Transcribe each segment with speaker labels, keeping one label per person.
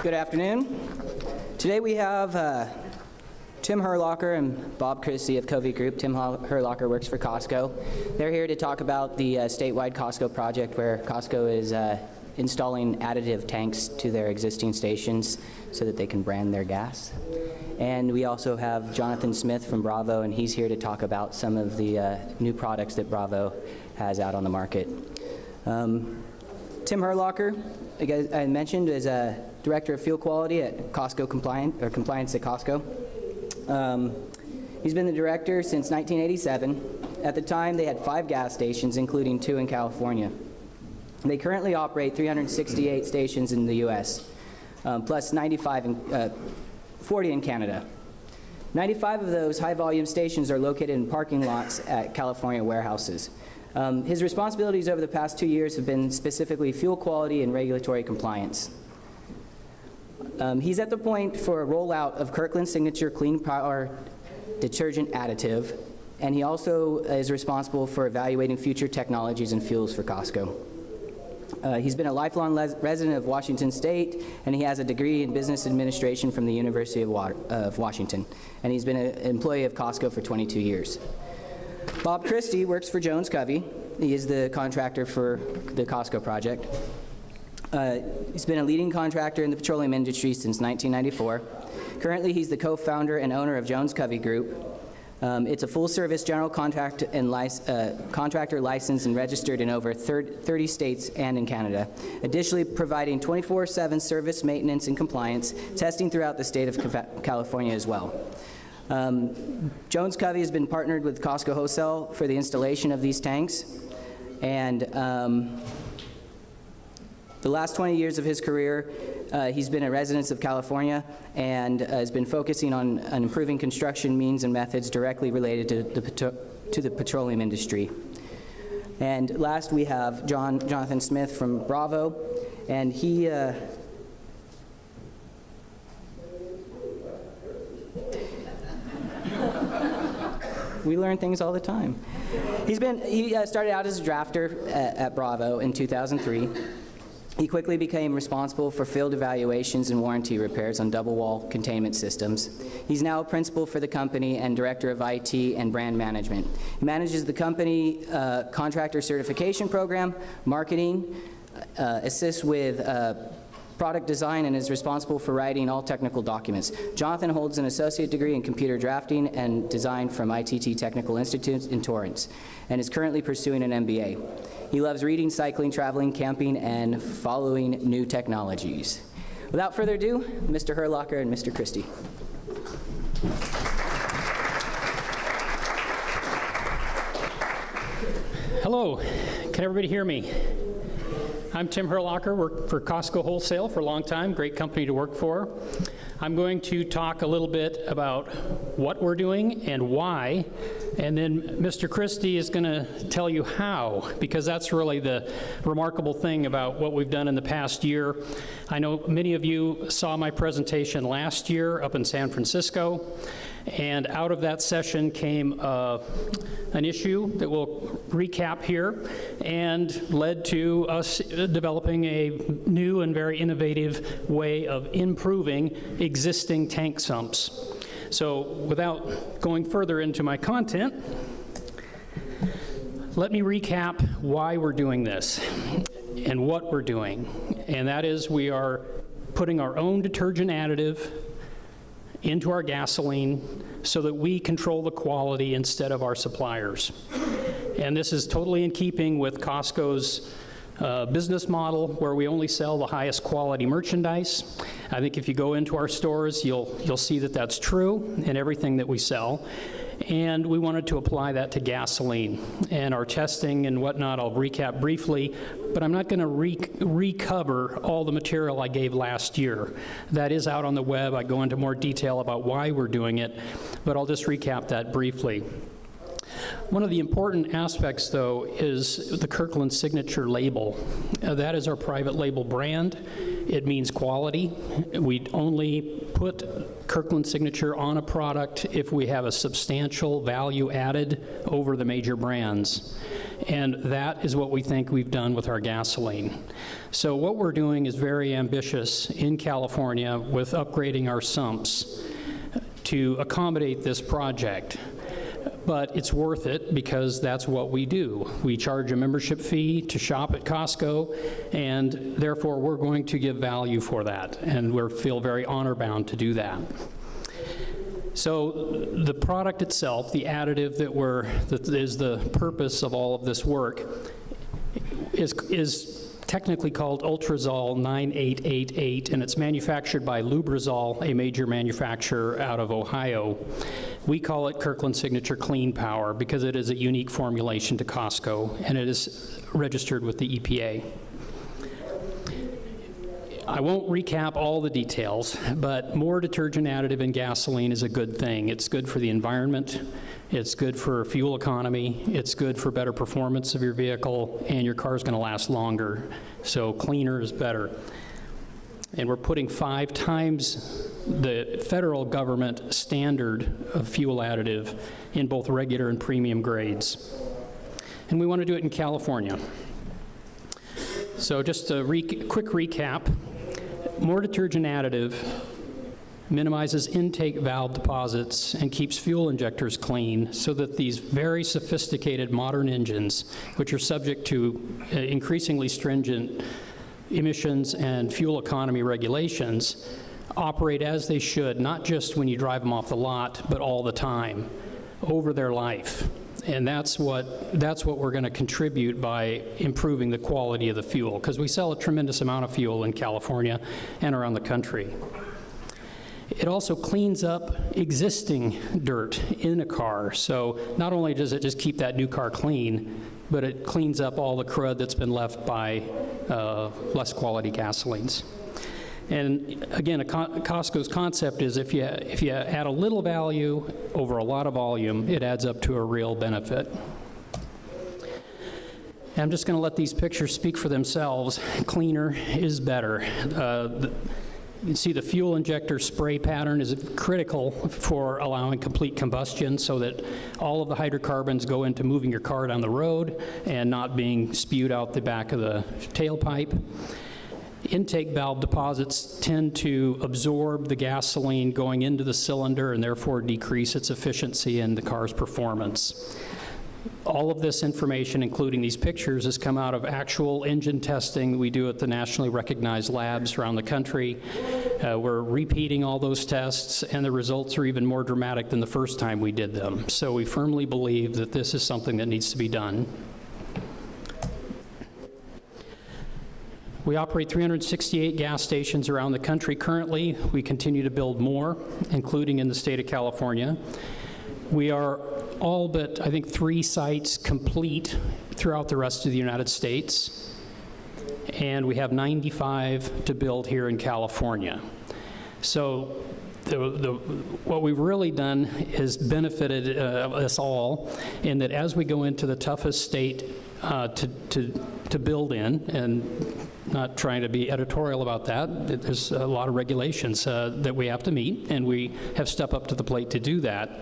Speaker 1: Good afternoon. Today we have Tim Herlocker and Bob Christie of Covey Group. Tim Herlocker works for Costco. They're here to talk about the statewide Costco project where Costco is installing additive tanks to their existing stations so that they can brand their gas. And we also have Jonathan Smith from Bravo, and he's here to talk about some of the new products that Bravo has out on the market. Tim Herlocker, I mentioned, is a Director of Fuel Quality at Costco Compliance at Costco. He's been the director since 1987. At the time, they had 5 gas stations, including 2 in California. They currently operate 368 stations in the U.S., plus 40 in Canada. 95 of those high-volume stations are located in parking lots at California warehouses. His responsibilities over the past 2 years have been specifically fuel quality and regulatory compliance. He's at the point for a rollout of Kirkland Signature Clean Power detergent additive, and he also is responsible for evaluating future technologies and fuels for Costco. He's been a lifelong resident of Washington State, and he has a degree in business administration from the University of Washington, and he's been an employee of Costco for 22 years. Bob Christie works for Jones Covey. He is the contractor for the Costco project. He's been a leading contractor in the petroleum industry since 1994. Currently, he's the co-founder and owner of Jones Covey Group. It's a full-service general contractor licensed and registered in over 30 states and in Canada, additionally providing 24/7 service, maintenance, and compliance, testing throughout the state of California as well. Jones Covey has been partnered with Costco Wholesale for the installation of these tanks, and the last 20 years of his career, he's been a resident of California and has been focusing on improving construction means and methods directly related to the petroleum industry. And last, we have Jonathan Smith from Bravo, and he we learn things all the time. He started out as a drafter at Bravo in 2003. He quickly became responsible for field evaluations and warranty repairs on double-wall containment systems. He's now a principal for the company and director of IT and brand management. He manages the company contractor certification program, marketing, assists with product design, and is responsible for writing all technical documents. Jonathan holds an associate degree in computer drafting and design from ITT Technical Institute in Torrance and is currently pursuing an MBA. He loves reading, cycling, traveling, camping, and following new technologies. Without further ado, Mr. Herlocker and Mr. Christie.
Speaker 2: Hello, can everybody hear me? I'm Tim Herlocker, worked for Costco Wholesale for a long time, great company to work for. I'm going to talk a little bit about what we're doing and why, and then Mr. Christie is going to tell you how, because that's really the remarkable thing about what we've done in the past year. I know many of you saw my presentation last year up in San Francisco, and out of that session came an issue that we'll recap here and led to us developing a new and very innovative way of improving existing tank sumps. So without going further into my content, let me recap why we're doing this and what we're doing. And that is, we are putting our own detergent additive into our gasoline so that we control the quality instead of our suppliers. And this is totally in keeping with Costco's business model, where we only sell the highest quality merchandise. I think if you go into our stores, you'll see that that's true in everything that we sell. And we wanted to apply that to gasoline. And our testing and whatnot, I'll recap briefly, but I'm not going to recover all the material I gave last year. That is out on the web. I go into more detail about why we're doing it, but I'll just recap that briefly. One of the important aspects, though, is the Kirkland Signature label. That is our private label brand. It means quality. We only put Kirkland Signature on a product if we have a substantial value added over the major brands. And that is what we think we've done with our gasoline. So what we're doing is very ambitious in California with upgrading our sumps to accommodate this project. But it's worth it because that's what we do. We charge a membership fee to shop at Costco, and therefore we're going to give value for that, and we feel very honor-bound to do that. So the product itself, the additive that is the purpose of all of this work, is technically called Ultrazol 9888, and it's manufactured by Lubrizol, a major manufacturer out of Ohio. We call it Kirkland Signature Clean Power because it is a unique formulation to Costco, and it is registered with the EPA. I won't recap all the details, but more detergent additive in gasoline is a good thing. It's good for the environment, it's good for fuel economy, it's good for better performance of your vehicle, and your car's gonna last longer. So cleaner is better. And we're putting 5 times the federal government standard of fuel additive in both regular and premium grades. And we want to do it in California. So just a quick recap. More detergent additive minimizes intake valve deposits and keeps fuel injectors clean so that these very sophisticated modern engines, which are subject to increasingly stringent emissions and fuel economy regulations, operate as they should, not just when you drive them off the lot, but all the time, over their life. And that's what we're going to contribute by improving the quality of the fuel, because we sell a tremendous amount of fuel in California and around the country. It also cleans up existing dirt in a car. So not only does it just keep that new car clean, but it cleans up all the crud that's been left by less quality gasolines. And again, Costco's concept is if you add a little value over a lot of volume, it adds up to a real benefit. And I'm just going to let these pictures speak for themselves. Cleaner is better. You can see the fuel injector spray pattern is critical for allowing complete combustion so that all of the hydrocarbons go into moving your car down the road and not being spewed out the back of the tailpipe. Intake valve deposits tend to absorb the gasoline going into the cylinder and therefore decrease its efficiency and the car's performance. All of this information, including these pictures, has come out of actual engine testing we do at the nationally recognized labs around the country. We're repeating all those tests, and the results are even more dramatic than the first time we did them. So we firmly believe that this is something that needs to be done. We operate 368 gas stations around the country currently. We continue to build more, including in the state of California. We are all but, I think, 3 sites complete throughout the rest of the United States, and we have 95 to build here in California. So what we've really done is benefited us all in that as we go into the toughest state to build in, and not trying to be editorial about that, there's a lot of regulations that we have to meet, and we have stepped up to the plate to do that.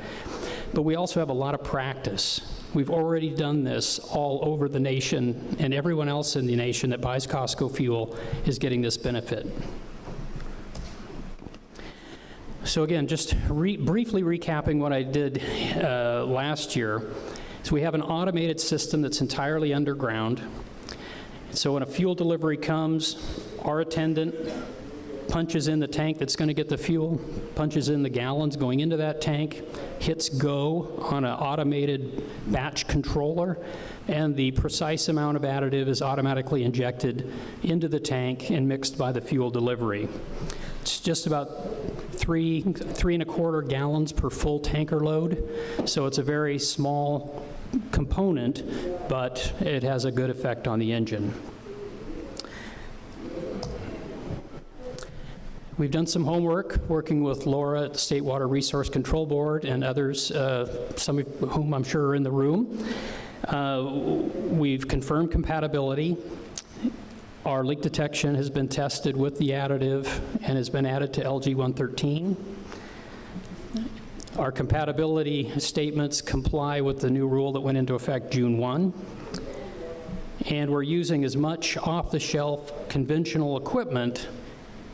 Speaker 2: But we also have a lot of practice. We've already done this all over the nation, and everyone else in the nation that buys Costco fuel is getting this benefit. So again, just briefly recapping what I did last year. So we have an automated system that's entirely underground. So when a fuel delivery comes, our attendant punches in the tank that's going to get the fuel, punches in the gallons going into that tank, hits go on an automated batch controller, and the precise amount of additive is automatically injected into the tank and mixed by the fuel delivery. It's just about 3.25 gallons per full tanker load, so it's a very small component, but it has a good effect on the engine. We've done some homework working with Laura at the State Water Resource Control Board and others, some of whom I'm sure are in the room. We've confirmed compatibility. Our leak detection has been tested with the additive and has been added to LG 113. Our compatibility statements comply with the new rule that went into effect June 1. And we're using as much off-the-shelf conventional equipment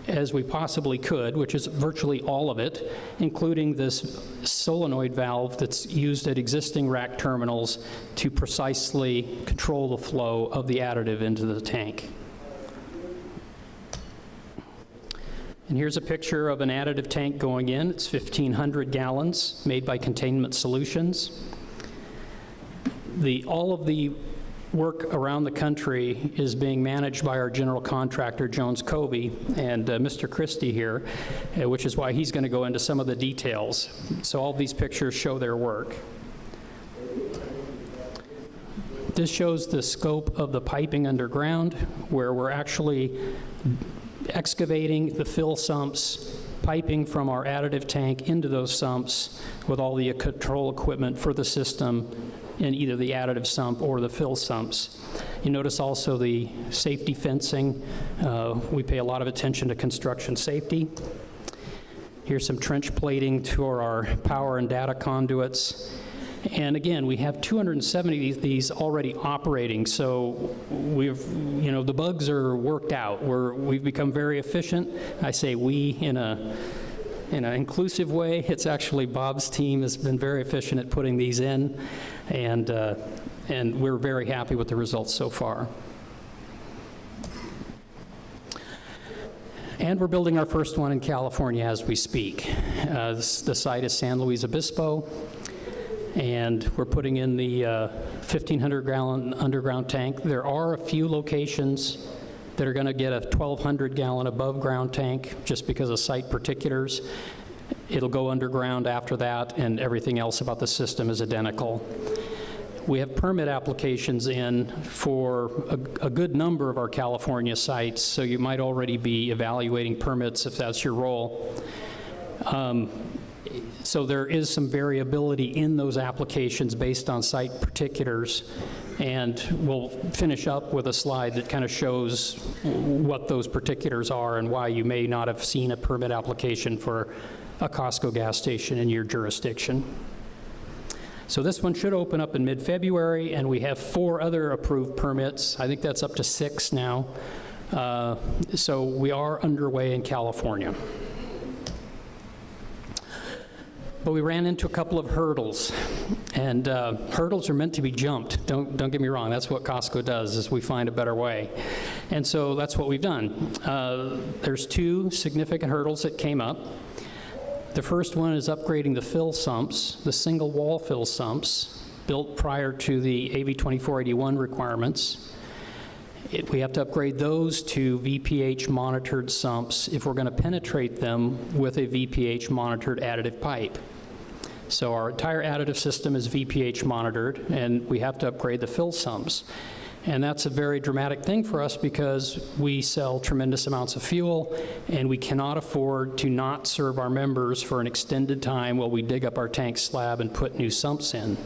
Speaker 2: as we possibly could, which is virtually all of it, including this solenoid valve that's used at existing rack terminals to precisely control the flow of the additive into the tank. And here's a picture of an additive tank going in. It's 1,500 gallons, made by Containment Solutions. All of the work around the country is being managed by our general contractor, Jones Covey, and Mr. Christie here, which is why he's going to go into some of the details. So all these pictures show their work. This shows the scope of the piping underground, where we're actually excavating the fill sumps, piping from our additive tank into those sumps with all the control equipment for the system in either the additive sump or the fill sumps. You notice also the safety fencing. We pay a lot of attention to construction safety. Here's some trench plating to our power and data conduits. And again, we have 270 of these already operating, so the bugs are worked out. We've become very efficient. I say we in an inclusive way. It's actually Bob's team has been very efficient at putting these in, and we're very happy with the results so far. And we're building our first one in California as we speak. The site is San Luis Obispo, and we're putting in the 1,500-gallon underground tank. There are a few locations that are going to get a 1,200-gallon above-ground tank just because of site particulars. It'll go underground after that, and everything else about the system is identical. We have permit applications in for a good number of our California sites, so you might already be evaluating permits if that's your role. So there is some variability in those applications based on site particulars, and we'll finish up with a slide that kind of shows what those particulars are and why you may not have seen a permit application for a Costco gas station in your jurisdiction. So this one should open up in mid-February, and we have 4 other approved permits. I think that's up to 6 now. So we are underway in California. But we ran into a couple of hurdles, and hurdles are meant to be jumped. Don't get me wrong. That's what Costco does, is we find a better way. And so that's what we've done. There's 2 significant hurdles that came up. The first one is upgrading the fill sumps, the single wall fill sumps, built prior to the AB 2481 requirements. We have to upgrade those to VPH monitored sumps if we're going to penetrate them with a VPH monitored additive pipe. So our entire additive system is VPH monitored, and we have to upgrade the fill sumps. And that's a very dramatic thing for us because we sell tremendous amounts of fuel, and we cannot afford to not serve our members for an extended time while we dig up our tank slab and put new sumps in.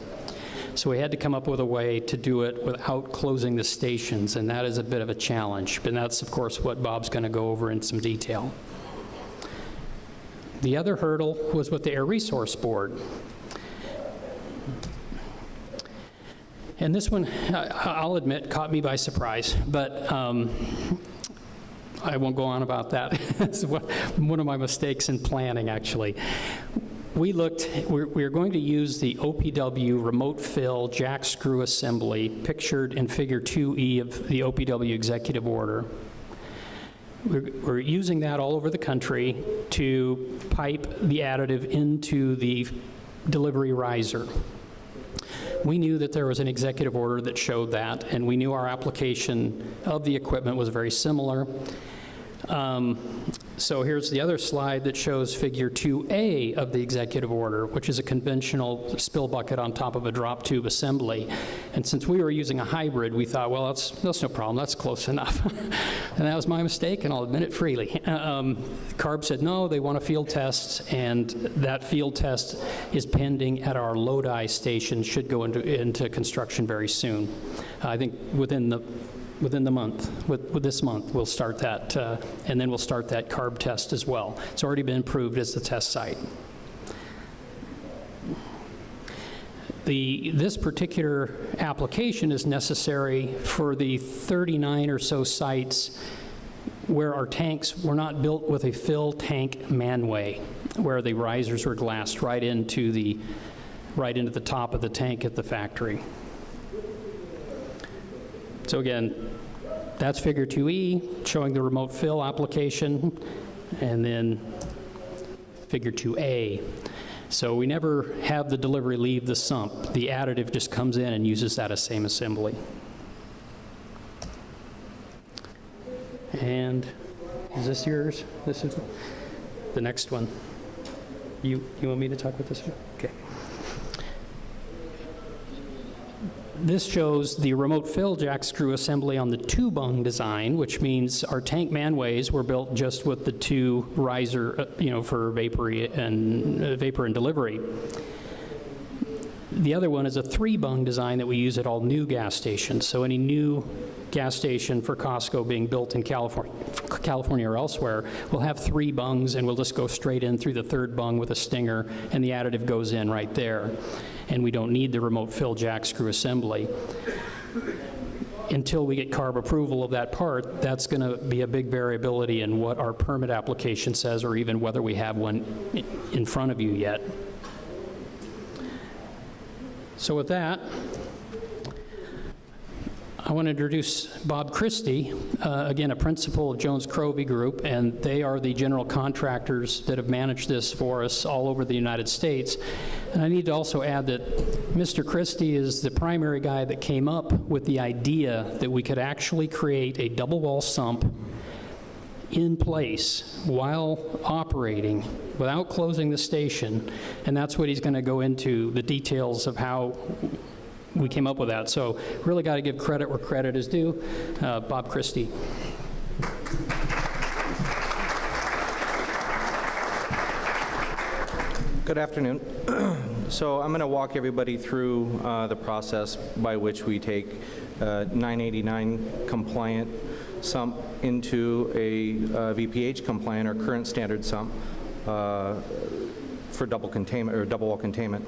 Speaker 2: So we had to come up with a way to do it without closing the stations, and that is a bit of a challenge. But that's, of course, what Bob's going to go over in some detail. The other hurdle was with the Air Resource Board. And this one, I'll admit, caught me by surprise, but I won't go on about that. It's one of my mistakes in planning, actually. We're going to use the OPW remote fill jack screw assembly pictured in Figure 2E of the OPW executive order. We're using that all over the country to pipe the additive into the delivery riser. We knew that there was an executive order that showed that, and we knew our application of the equipment was very similar. So here's the other slide that shows Figure 2A of the executive order, which is a conventional spill bucket on top of a drop tube assembly. And since we were using a hybrid, we thought, well, that's no problem, that's close enough. And that was my mistake, and I'll admit it freely. CARB said no, they want a field test, and that field test is pending at our Lodi station, should go into construction very soon. I think within the within the month. With this month, we'll start that, and then we'll start that carb test as well. It's already been approved as the test site. This particular application is necessary for the 39 or so sites where our tanks were not built with a fill tank manway, where the risers were glassed right into the top of the tank at the factory. So again, that's figure 2E, showing the remote fill application, and then figure 2A. So we never have the delivery leave the sump. The additive just comes in and uses that same assembly. And is this yours? This is the next one. You want me to talk with this one? Okay. This shows the remote fill jack screw assembly on the two-bung design, which means our tank manways were built just with the two riser, for vapor and delivery. The other one is a three-bung design that we use at all new gas stations. So any new gas station for Costco being built in California or elsewhere will have three bungs, and we'll just go straight in through the third bung with a stinger, and the additive goes in right there. And we don't need the remote fill jack screw assembly. Until we get CARB approval of that part, that's going to be a big variability in what our permit application says, or even whether we have one in front of you yet. So with that, I want to introduce Bob Christie, again, a principal of Jones Crovey Group, and they are the general contractors that have managed this for us all over the United States. And I need to also add that Mr. Christie is the primary guy that came up with the idea that we could actually create a double wall sump in place while operating without closing the station, and that's what he's going to go into, the details of how we came up with that. So really got to give credit where credit is due. Bob Christie.
Speaker 3: Good afternoon. So I'm going to walk everybody through the process by which we take 989 compliant sump into a VPH compliant or current standard sump for double containment or double wall containment.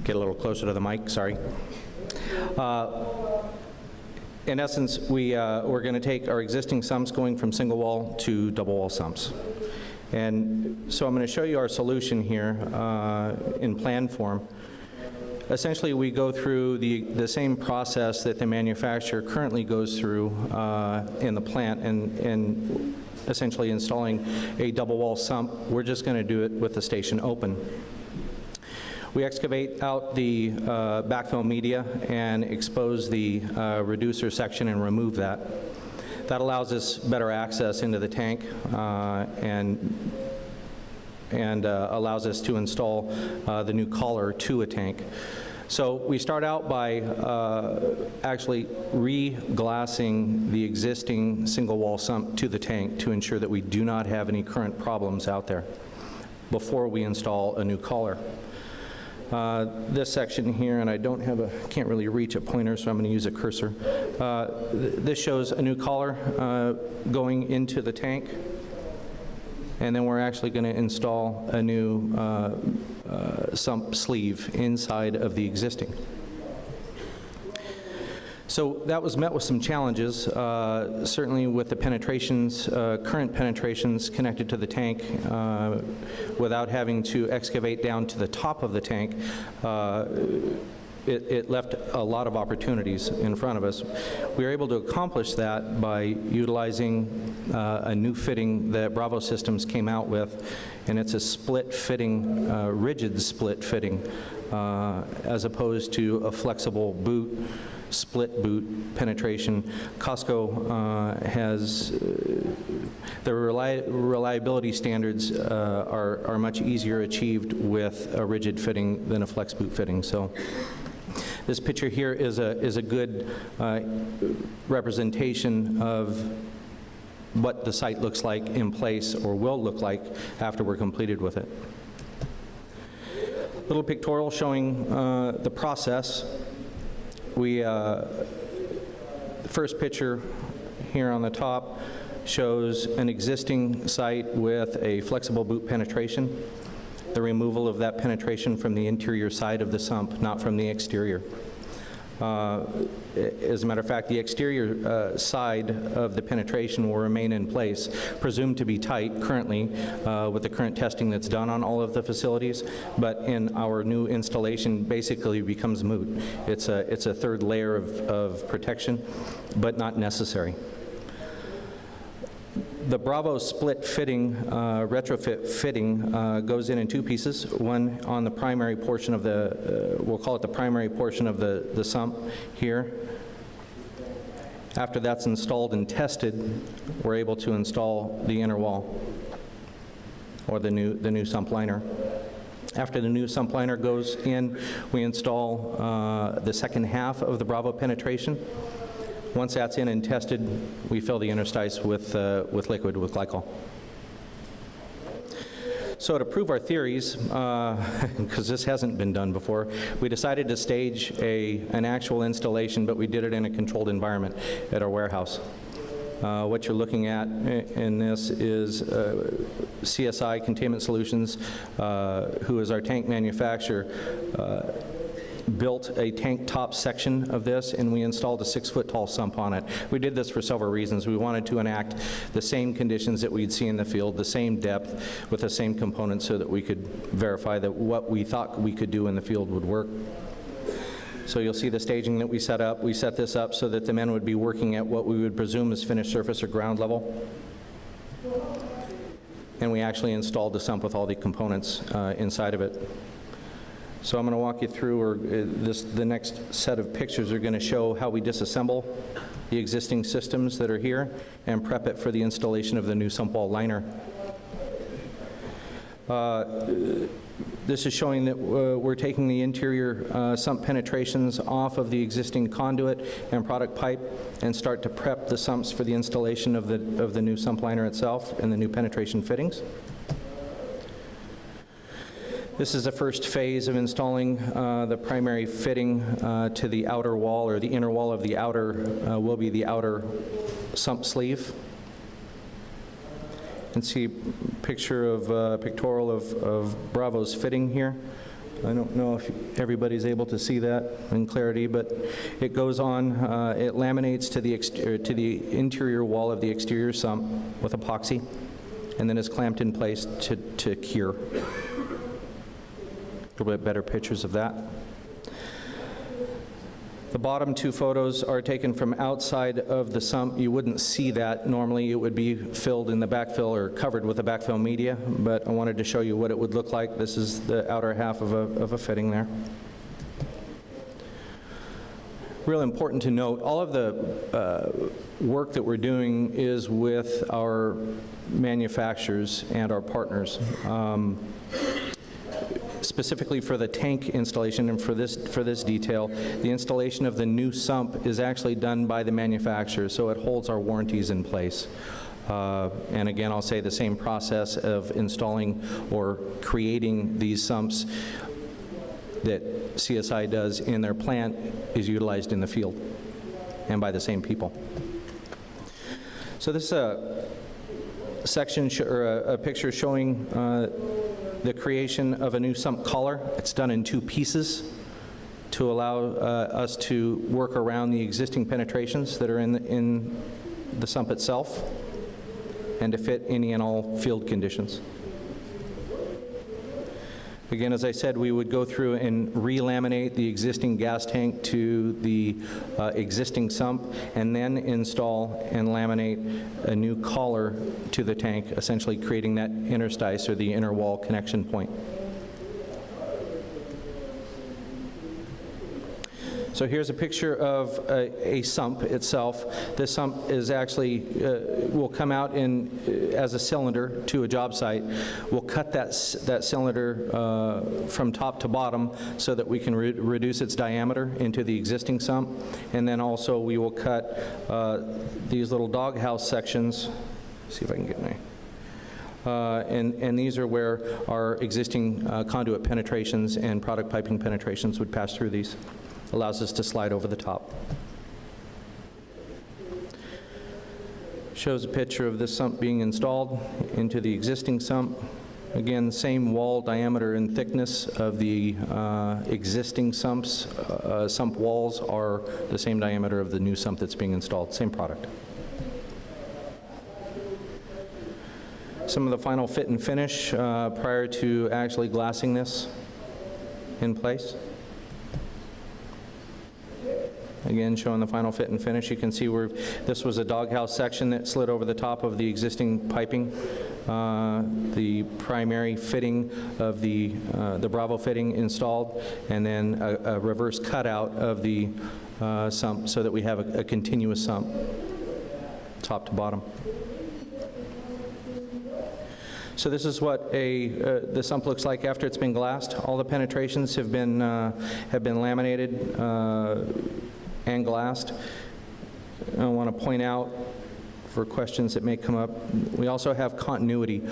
Speaker 3: Get a little closer to the mic, sorry. In essence, we're going to take our existing sumps going from single wall to double wall sumps. And so I'm going to show you our solution here in plan form. Essentially, we go through the same process that the manufacturer currently goes through in the plant and essentially installing a double wall sump. We're just going to do it with the station open. We excavate out the backfill media and expose the reducer section and remove that. That allows us better access into the tank and allows us to install the new collar to a tank. So we start out by actually re-glassing the existing single wall sump to the tank to ensure that we do not have any current problems out there before we install a new collar. This section here, and I can't really reach a pointer, so I'm going to use a cursor. This shows a new collar going into the tank, and then we're actually going to install a new sump sleeve inside of the existing. So that was met with some challenges, certainly with the penetrations, current penetrations connected to the tank, without having to excavate down to the top of the tank. It left a lot of opportunities in front of us. We were able to accomplish that by utilizing a new fitting that Bravo Systems came out with, and it's a split fitting, rigid split fitting, as opposed to a flexible boot, split boot penetration. Costco has, the reliability standards are much easier achieved with a rigid fitting than a flex boot fitting. So this picture here is a good representation of what the site looks like in place, or will look like after we're completed with it. Little pictorial showing the process. the first picture here on the top shows an existing site with a flexible boot penetration, the removal of that penetration from the interior side of the sump, not from the exterior. As a matter of fact, the exterior side of the penetration will remain in place, presumed to be tight currently with the current testing that's done on all of the facilities, but in our new installation basically becomes moot. It's a third layer of protection, but not necessary. The Bravo split fitting, retrofit fitting, goes in two pieces. One on the primary portion of the, we'll call it the primary portion of the sump here. After that's installed and tested, we're able to install the inner wall, or the new sump liner. After the new sump liner goes in, we install the second half of the Bravo penetration. Once that's in and tested, we fill the interstice with liquid, with glycol. So to prove our theories, because this hasn't been done before, we decided to stage an actual installation, but we did it in a controlled environment at our warehouse. What you're looking at in this is CSI Containment Solutions, who is our tank manufacturer, built a tank top section of this, and we installed a 6-foot-tall sump on it. We did this for several reasons. We wanted to enact the same conditions that we'd see in the field, the same depth, with the same components, so that we could verify that what we thought we could do in the field would work. So you'll see the staging that we set up. We set this up so that the men would be working at what we would presume is finished surface or ground level. And we actually installed the sump with all the components inside of it. So I'm going to walk you through, the next set of pictures are going to show how we disassemble the existing systems that are here and prep it for the installation of the new sump wall liner. This is showing that we're taking the interior sump penetrations off of the existing conduit and product pipe and start to prep the sumps for the installation of the new sump liner itself and the new penetration fittings. This is the first phase of installing the primary fitting to the outer wall, or the inner wall of the outer, will be the outer sump sleeve. You can see a picture of, pictorial of Bravo's fitting here. I don't know if everybody's able to see that in clarity, but it goes on, it laminates to the interior wall of the exterior sump with epoxy, and then is clamped in place to cure. A little bit better pictures of that. The bottom two photos are taken from outside of the sump. You wouldn't see that normally. It would be filled in the backfill or covered with the backfill media, but I wanted to show you what it would look like. This is the outer half of a fitting there. Real important to note, all of the work that we're doing is with our manufacturers and our partners. Specifically for the tank installation and for this detail, the installation of the new sump is actually done by the manufacturer, so it holds our warranties in place. And again, I'll say the same process of installing or creating these sumps that CSI does in their plant is utilized in the field and by the same people. So this is a section or a picture showing the creation of a new sump collar. It's done in two pieces to allow us to work around the existing penetrations that are in the sump itself and to fit any and all field conditions. Again, as I said, we would go through and re-laminate the existing gas tank to the existing sump and then install and laminate a new collar to the tank, essentially creating that interstice or the inner wall connection point. So here's a picture of a sump itself. This sump is actually, will come out as a cylinder to a job site. We'll cut that cylinder from top to bottom so that we can reduce its diameter into the existing sump. And then also we will cut these little doghouse sections. See if I can get my... and these are where our existing conduit penetrations and product piping penetrations would pass through these. allows us to slide over the top. Shows a picture of this sump being installed into the existing sump. Again, same wall diameter and thickness of the existing sumps. Sump walls are the same diameter of the new sump that's being installed, same product. Some of the final fit and finish prior to actually glassing this in place. Again, showing the final fit and finish. You can see where this was a doghouse section that slid over the top of the existing piping. The primary fitting of the Bravo fitting installed, and then a reverse cutout of the sump so that we have a continuous sump, top to bottom. So this is what the sump looks like after it's been glassed. All the penetrations have been laminated and glassed. I want to point out, for questions that may come up, we also have continuity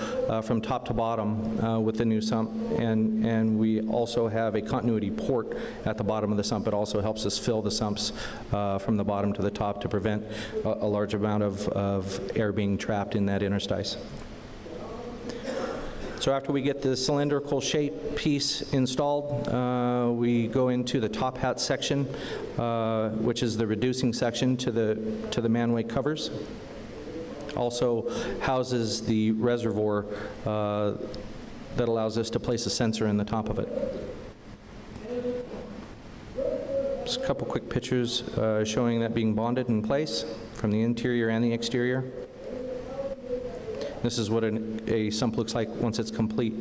Speaker 3: from top to bottom with the new sump, and we also have a continuity port at the bottom of the sump. It also helps us fill the sumps from the bottom to the top to prevent a large amount of air being trapped in that interstice. So after we get the cylindrical shape piece installed, we go into the top hat section, which is the reducing section to the manway covers. Also houses the reservoir that allows us to place a sensor in the top of it. Just a couple quick pictures showing that being bonded in place from the interior and the exterior. This is what a sump looks like once it's complete.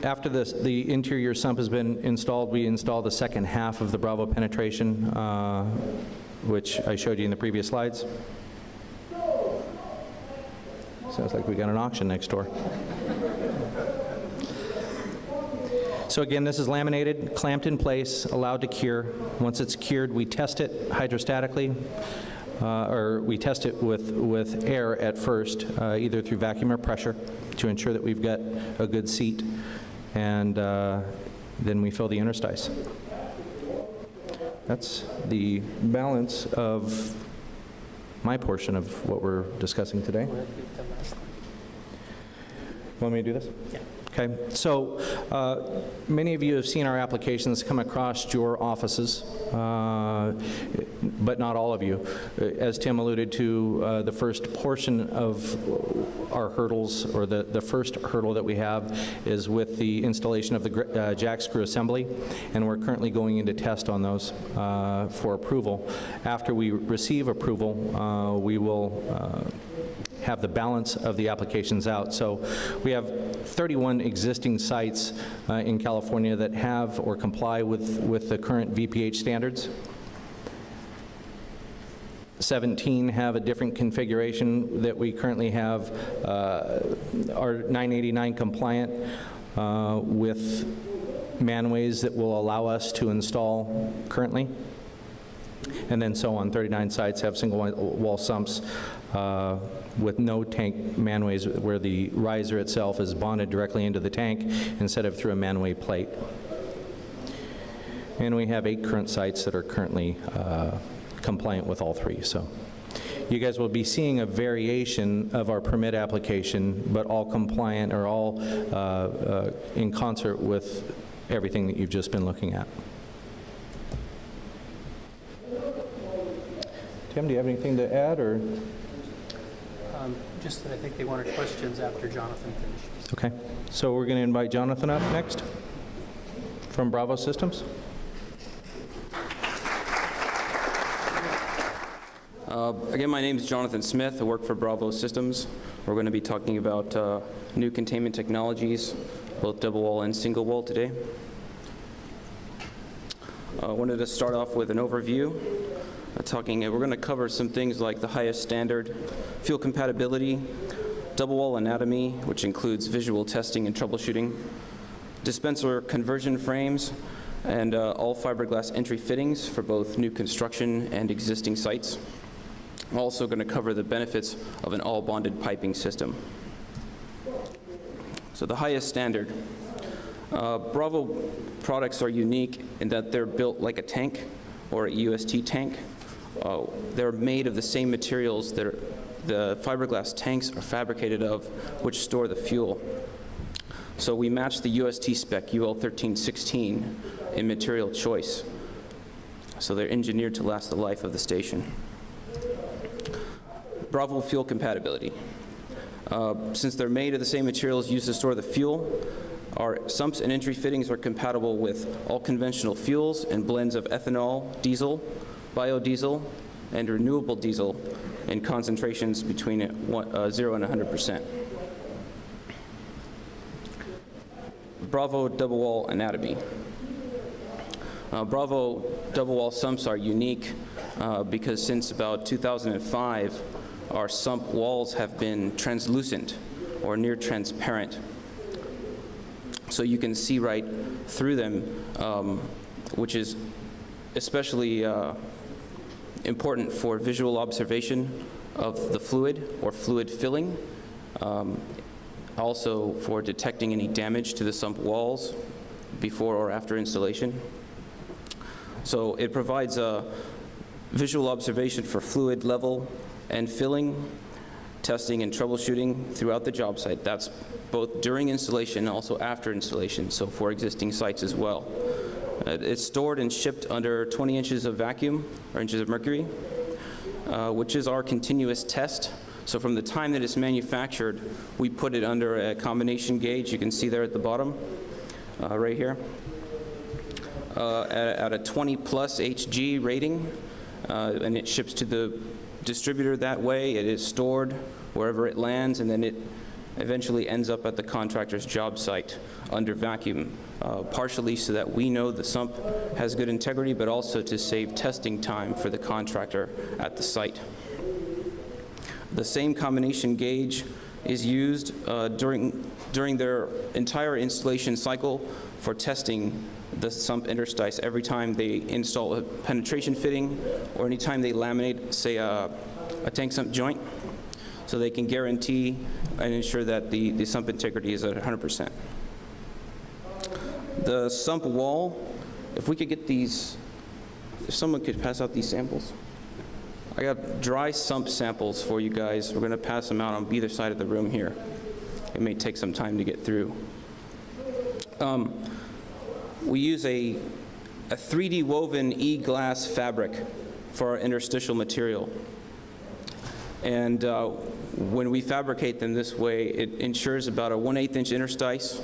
Speaker 3: After the interior sump has been installed, we install the second half of the Bravo penetration, which I showed you in the previous slides. Sounds like we got an auction next door. So again, this is laminated, clamped in place, allowed to cure. Once it's cured, we test it hydrostatically. Or we test it with air at first, either through vacuum or pressure, to ensure that we've got a good seat, and then we fill the interstice. That's the balance of my portion of what we're discussing today. Want me to do this? Yeah. Okay, so many of you have seen our applications come across your offices, but not all of you. As Tim alluded to, the first portion of our hurdles, or the first hurdle that we have, is with the installation of the jack screw assembly, and we're currently going into test on those for approval. After we receive approval, we will have the balance of the applications out. So we have 31 existing sites in California that have or comply with the current VPH standards. 17 have a different configuration that we currently have, are 989 compliant with manways that will allow us to install currently. And then so on. 39 sites have single wall sumps with no tank manways, where the riser itself is bonded directly into the tank instead of through a manway plate. And we have 8 current sites that are currently compliant with all 3. So you guys will be seeing a variation of our permit application, but all compliant, or all in concert with everything that you've just been looking at. Tim, do you have anything to add, or?
Speaker 2: Just that I think they wanted questions after Jonathan finishes.
Speaker 3: Okay, so we're going to invite Jonathan up next from Bravo Systems.
Speaker 4: Again, my name is Jonathan Smith. I work for Bravo Systems. We're going to be talking about new containment technologies, both double wall and single wall today. I wanted to start off with an overview. We're going to cover some things like the highest standard, fuel compatibility, double wall anatomy, which includes visual testing and troubleshooting, dispenser conversion frames, and all fiberglass entry fittings for both new construction and existing sites. I'm also going to cover the benefits of an all bonded piping system. So the highest standard. Bravo products are unique in that they're built like a tank or a UST tank. They're made of the same materials that the fiberglass tanks are fabricated of, which store the fuel. So we match the UST spec UL 1316 in material choice. So they're engineered to last the life of the station. Bravo fuel compatibility. Since they're made of the same materials used to store the fuel, our sumps and entry fittings are compatible with all conventional fuels and blends of ethanol, diesel, biodiesel, and renewable diesel in concentrations between 0 and 100%. Bravo double wall anatomy. Bravo double wall sumps are unique because since about 2005, our sump walls have been translucent or near transparent. So you can see right through them, which is especially important for visual observation of the fluid or fluid filling, also for detecting any damage to the sump walls before or after installation. So it provides a visual observation for fluid level and filling, testing and troubleshooting throughout the job site. That's both during installation and also after installation, so for existing sites as well. It's stored and shipped under 20 inches of vacuum, or inches of mercury, which is our continuous test. So from the time that it's manufactured, we put it under a combination gauge. You can see there at the bottom, right here, at a 20 plus HG rating, and it ships to the distributor that way. It is stored wherever it lands, and then it eventually ends up at the contractor's job site under vacuum, partially so that we know the sump has good integrity, but also to save testing time for the contractor at the site. The same combination gauge is used during their entire installation cycle for testing the sump interstice every time they install a penetration fitting or anytime they laminate, say, a tank sump joint, so they can guarantee and ensure that the sump integrity is at 100%. The sump wall, if we could get these, if someone could pass out these samples. I got dry sump samples for you guys. We're going to pass them out on either side of the room here. It may take some time to get through. We use a 3D woven E-glass fabric for our interstitial material. And when we fabricate them this way, it ensures about a 1/8 inch interstice,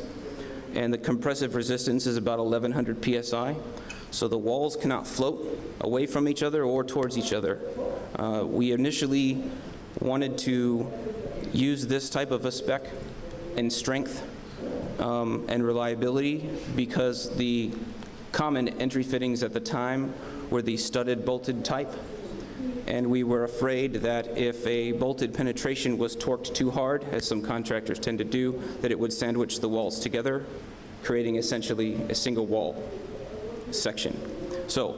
Speaker 4: and the compressive resistance is about 1100 psi. So the walls cannot float away from each other or towards each other. We initially wanted to use this type of a spec in strength and reliability because the common entry fittings at the time were the studded bolted type, and we were afraid that if a bolted penetration was torqued too hard, as some contractors tend to do, that it would sandwich the walls together, creating essentially a single wall section. So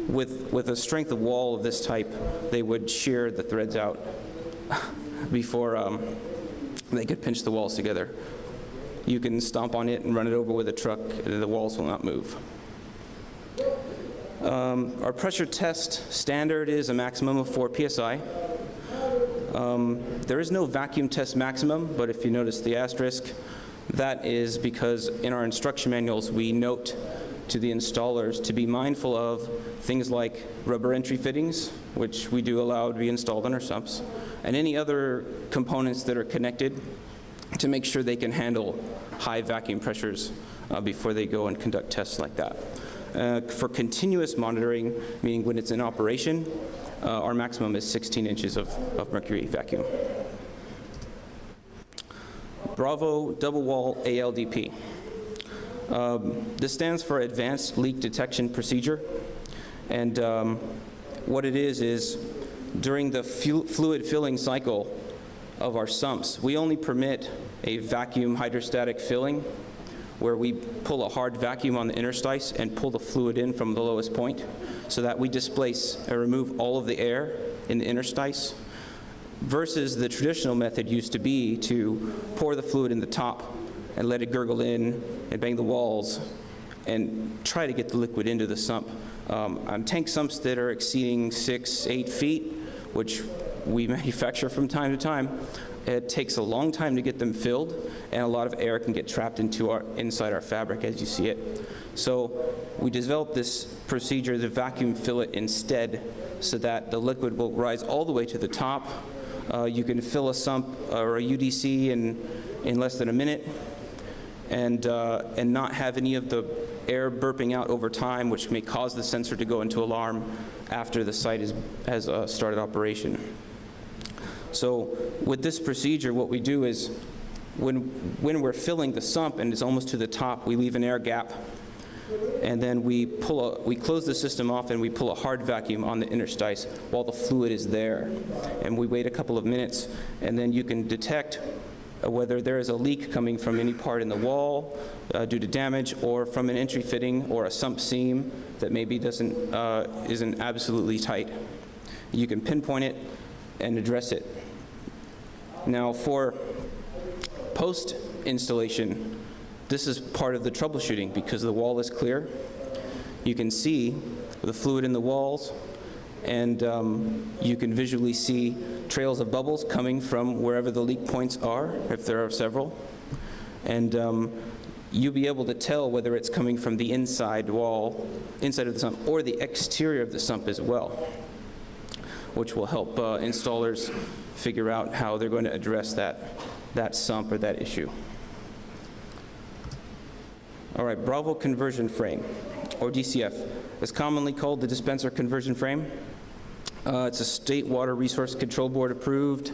Speaker 4: with a strength of wall of this type, they would shear the threads out before they could pinch the walls together. You can stomp on it and run it over with a truck, and the walls will not move. Our pressure test standard is a maximum of 4 psi. There is no vacuum test maximum, but if you notice the asterisk, that is because in our instruction manuals we note to the installers to be mindful of things like rubber entry fittings, which we do allow to be installed on our sumps, and any other components that are connected to make sure they can handle high vacuum pressures before they go and conduct tests like that. For continuous monitoring, meaning when it's in operation, our maximum is 16 inches of mercury vacuum. Bravo double wall ALDP. This stands for Advanced Leak Detection Procedure, and what it is during the fluid filling cycle of our sumps, we only permit a vacuum hydrostatic filling where we pull a hard vacuum on the interstice and pull the fluid in from the lowest point so that we displace or remove all of the air in the interstice, versus the traditional method used to be to pour the fluid in the top and let it gurgle in and bang the walls and try to get the liquid into the sump. On tank sumps that are exceeding 6, 8 feet, which we manufacture from time to time, it takes a long time to get them filled, and a lot of air can get trapped inside our fabric as you see it. So we developed this procedure to vacuum fill it instead, so that the liquid will rise all the way to the top. You can fill a sump or a UDC in less than a minute, and not have any of the air burping out over time, which may cause the sensor to go into alarm after the site has started operation. So with this procedure, what we do is when we're filling the sump and it's almost to the top, we leave an air gap, and then we close the system off and we pull a hard vacuum on the interstice while the fluid is there. And we wait a couple of minutes, and then you can detect whether there is a leak coming from any part in the wall due to damage, or from an entry fitting or a sump seam that maybe isn't absolutely tight. You can pinpoint it and address it. Now, for post-installation, this is part of the troubleshooting because the wall is clear. You can see the fluid in the walls, and you can visually see trails of bubbles coming from wherever the leak points are, if there are several. And you'll be able to tell whether it's coming from the inside wall, inside of the sump, or the exterior of the sump as well, which will help installers figure out how they're going to address that sump or that issue. All right, Bravo conversion frame, or DCF, is commonly called the dispenser conversion frame. It's a state water resource control board approved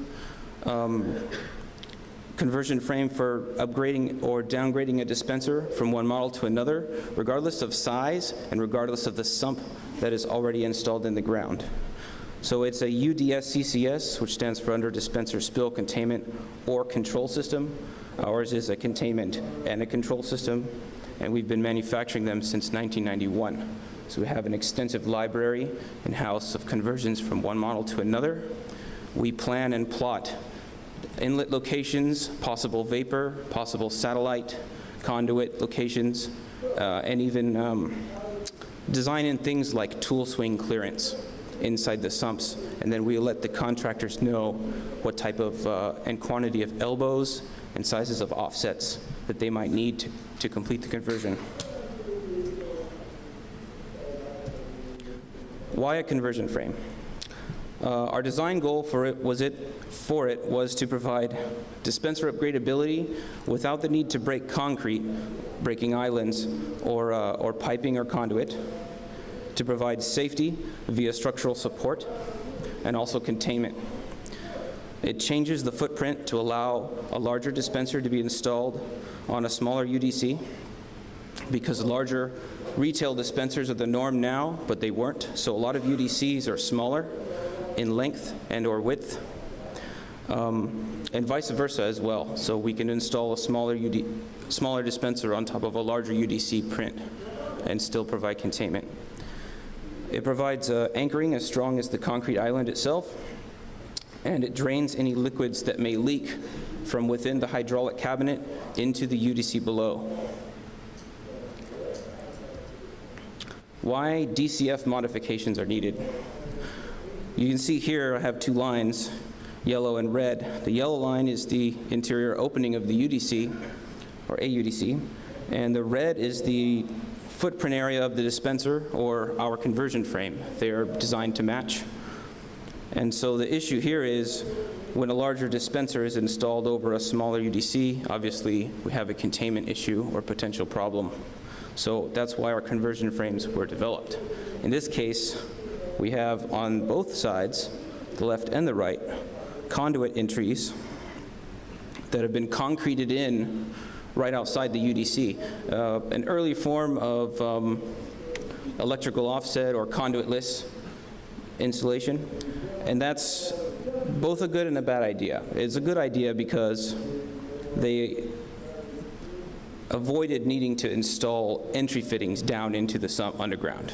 Speaker 4: conversion frame for upgrading or downgrading a dispenser from one model to another, regardless of size and regardless of the sump that is already installed in the ground. So it's a UDS-CCS, which stands for Under Dispenser Spill Containment or Control System. Ours is a containment and a control system, and we've been manufacturing them since 1991. So we have an extensive library in-house of conversions from one model to another. We plan and plot inlet locations, possible vapor, possible satellite, conduit locations, and even design in things like tool swing clearance inside the sumps. And then we let the contractors know what type of and quantity of elbows and sizes of offsets that they might need to complete the conversion. Why a conversion frame? Our design goal for it was to provide dispenser upgradability without the need to break concrete, breaking islands, or piping or conduit, to provide safety via structural support, and also containment. It changes the footprint to allow a larger dispenser to be installed on a smaller UDC, because larger retail dispensers are the norm now, but they weren't. So a lot of UDCs are smaller in length and or width, and vice versa as well. So we can install a smaller dispenser on top of a larger UDC print and still provide containment. It provides anchoring as strong as the concrete island itself, and it drains any liquids that may leak from within the hydraulic cabinet into the UDC below. Why DCF modifications are needed? You can see here I have two lines, yellow and red. The yellow line is the interior opening of the UDC, or a UDC, and the red is the footprint area of the dispenser, or our conversion frame. They are designed to match. And so the issue here is when a larger dispenser is installed over a smaller UDC, obviously we have a containment issue or potential problem. So that's why our conversion frames were developed. In this case, we have on both sides, the left and the right, conduit entries that have been concreted in right outside the UDC. An early form of electrical offset or conduitless installation, and that's both a good and a bad idea. It's a good idea because they avoided needing to install entry fittings down into the sump underground.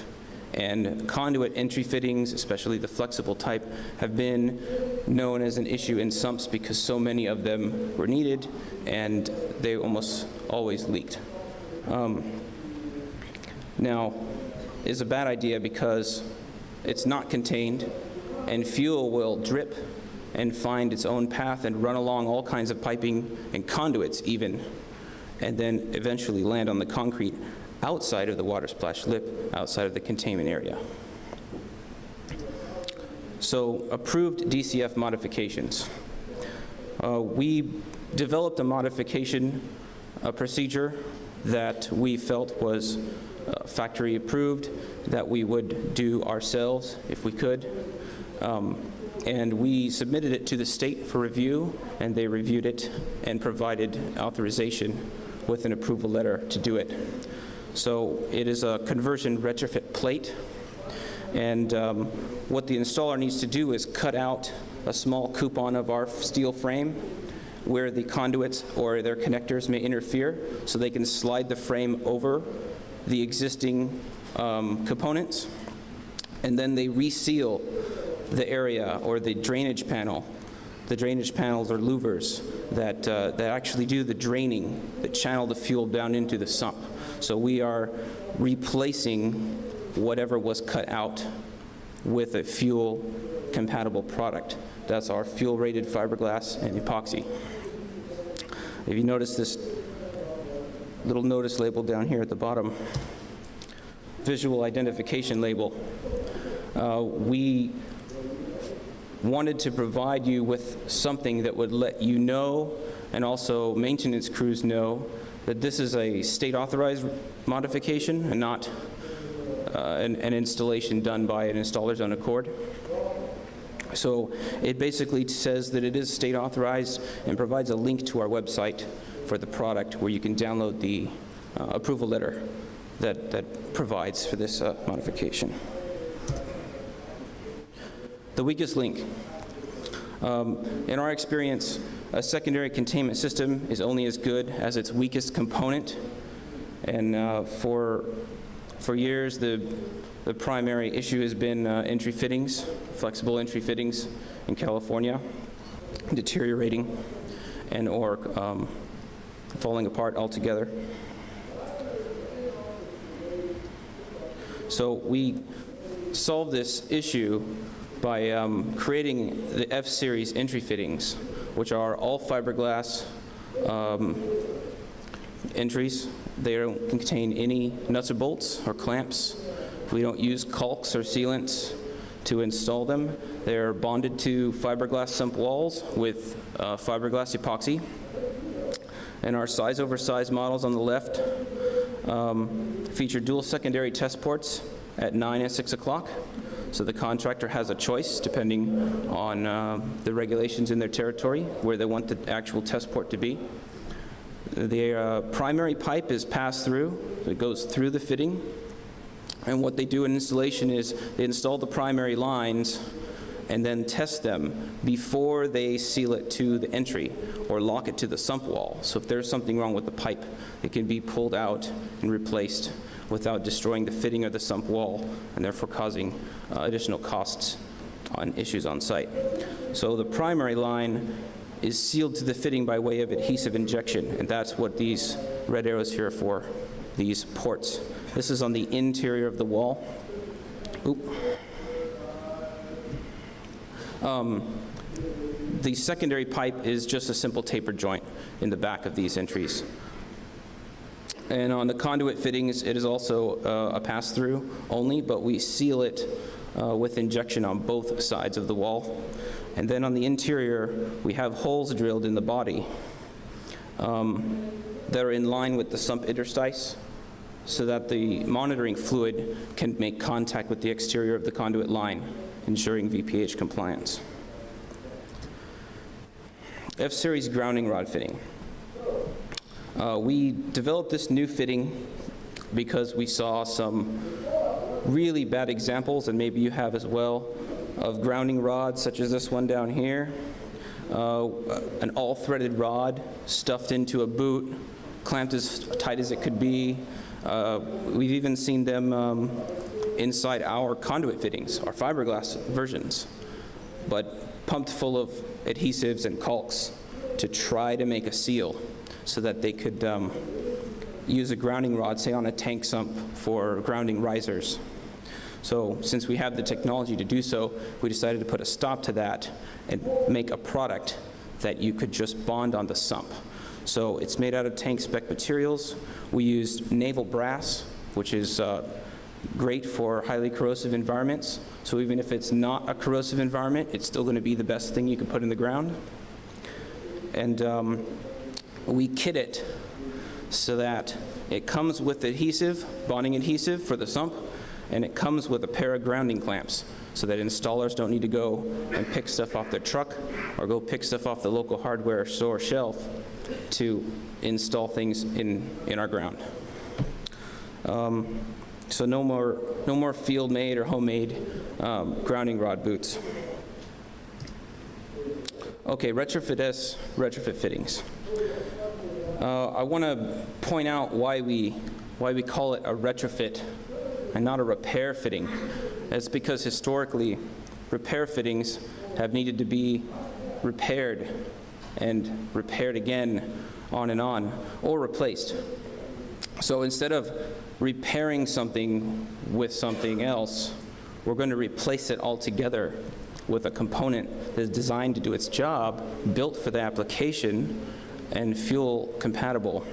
Speaker 4: And conduit entry fittings, especially the flexible type, have been known as an issue in sumps because so many of them were needed and they almost always leaked. Now, it's a bad idea because it's not contained and fuel will drip and find its own path and run along all kinds of piping and conduits even, and then eventually land on the concrete outside of the water splash lip, outside of the containment area. So, approved DCF modifications. We developed a modification procedure that we felt was factory approved, that we would do ourselves if we could. And we submitted it to the state for review, and they reviewed it and provided authorization with an approval letter to do it. So it is a conversion retrofit plate, and what the installer needs to do is cut out a small coupon of our steel frame where the conduits or their connectors may interfere, so they can slide the frame over the existing components, and then they reseal the area or the drainage panel. The drainage panels are louvers that actually do the draining, that channel the fuel down into the sump. So we are replacing whatever was cut out with a fuel-compatible product. That's our fuel-rated fiberglass and epoxy. If you notice this little notice label down here at the bottom, visual identification label, we wanted to provide you with something that would let you know, and also maintenance crews know, that this is a state-authorized modification and not an installation done by an installer's own accord. So it basically says that it is state-authorized and provides a link to our website for the product where you can download the approval letter that provides for this modification. The weakest link. In our experience, a secondary containment system is only as good as its weakest component. And for years, the primary issue has been entry fittings, flexible entry fittings in California, deteriorating and or falling apart altogether. So we solved this issue by creating the F-Series entry fittings, which are all fiberglass entries. They don't contain any nuts or bolts or clamps. We don't use caulks or sealants to install them. They're bonded to fiberglass sump walls with fiberglass epoxy. And our size-over-size models on the left feature dual secondary test ports at 9 and 6 o'clock. So the contractor has a choice, depending on the regulations in their territory, where they want the actual test port to be. The primary pipe is passed through. It goes through the fitting. And what they do in installation is they install the primary lines and then test them before they seal it to the entry or lock it to the sump wall. So if there's something wrong with the pipe, it can be pulled out and replaced without destroying the fitting or the sump wall, and therefore causing additional costs on issues on site. So the primary line is sealed to the fitting by way of adhesive injection, and that's what these red arrows here are for, these ports. This is on the interior of the wall. The secondary pipe is just a simple taper joint in the back of these entries. And on the conduit fittings, it is also a pass-through only, but we seal it with injection on both sides of the wall. And then on the interior, we have holes drilled in the body that are in line with the sump interstice, so that the monitoring fluid can make contact with the exterior of the conduit line, ensuring VPH compliance. F-Series grounding rod fitting. We developed this new fitting because we saw some really bad examples, and maybe you have as well, of grounding rods such as this one down here. An all-threaded rod stuffed into a boot, clamped as tight as it could be. We've even seen them inside our conduit fittings, our fiberglass versions, but pumped full of adhesives and caulks to try to make a seal so that they could use a grounding rod, say on a tank sump, for grounding risers. So since we have the technology to do so, we decided to put a stop to that and make a product that you could just bond on the sump. So it's made out of tank spec materials. We used naval brass, which is great for highly corrosive environments. So even if it's not a corrosive environment, it's still going to be the best thing you can put in the ground. And we kit it so that it comes with adhesive, bonding adhesive for the sump, and it comes with a pair of grounding clamps so that installers don't need to go and pick stuff off their truck or go pick stuff off the local hardware store shelf to install things in our ground. So no more field-made or homemade grounding rod boots. Okay, retrofit fittings. I want to point out why we call it a retrofit and not a repair fitting. That's because historically, repair fittings have needed to be repaired and repaired again, on, or replaced. So instead of repairing something with something else, we're going to replace it altogether with a component that's designed to do its job, built for the application, and fuel compatible.